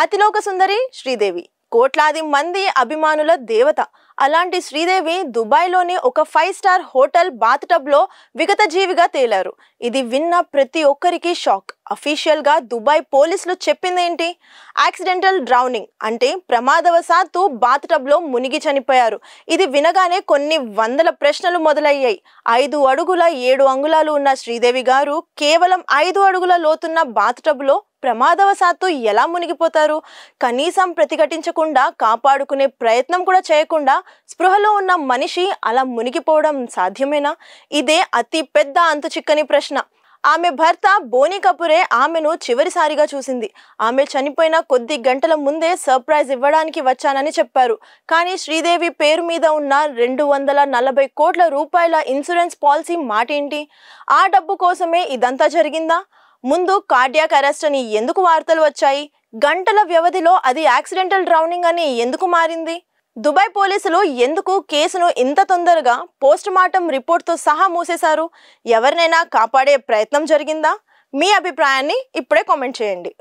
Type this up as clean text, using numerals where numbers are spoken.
అతిలోక సుందరి శ్రీదేవి కోట్లాది మంది అభిమానుల దేవత. అలాంటి శ్రీదేవి దుబాయ్లోని ఒక 5 స్టార్ హోటల్ బాత్ టబ్లో విగత జీవిగా తేలారు. ఇది విన్న ప్రతి ఒక్కరికి షాక్. అఫీషియల్గా దుబాయ్ పోలీసులు చెప్పిందేంటి? యాక్సిడెంటల్ డ్రౌనింగ్ అంటే ప్రమాదవశాత్తు బాత్ టబ్లో మునిగి చనిపోయారు. ఇది వినగానే కొన్ని వందల ప్రశ్నలు మొదలయ్యాయి. 5 అడుగుల 7 అంగుళాలు ఉన్న శ్రీదేవి గారు కేవలం 5 అడుగుల లోతున్న బాత్ టబ్లో ప్రమాదవశాత్తు ఎలా మునిగిపోతారు? కనీసం ప్రతిఘటించకుండా కాపాడుకునే ప్రయత్నం కూడా చేయకుండా స్పృహలో ఉన్న మనిషి అలా మునిగిపోవడం సాధ్యమేనా? ఇదే అతి పెద్ద అంతుచిక్కని ప్రశ్న. ఆమె భర్త బోనీ కపూరే ఆమెను చివరిసారిగా చూసింది. ఆమె చనిపోయిన కొద్ది గంటల ముందే సర్ప్రైజ్ ఇవ్వడానికి వచ్చానని చెప్పారు. కానీ శ్రీదేవి పేరు మీద ఉన్న 240 కోట్ల రూపాయల ఇన్సూరెన్స్ పాలసీ మాటేంటి? ఆ డబ్బు కోసమే ఇదంతా జరిగిందా? ముందు కార్డియాక్ అరెస్ట్ అని ఎందుకు వార్తలు వచ్చాయి? గంటల వ్యవధిలో అది యాక్సిడెంటల్ డ్రౌనింగ్ అని ఎందుకు మారింది? దుబాయ్ పోలీసులు ఎందుకు కేసును ఇంత తొందరగా పోస్ట్ మార్టం రిపోర్ట్తో సహా మూసేశారు? ఎవరినైనా కాపాడే ప్రయత్నం జరిగిందా? మీ అభిప్రాయాన్ని ఇప్పుడే కామెంట్ చేయండి.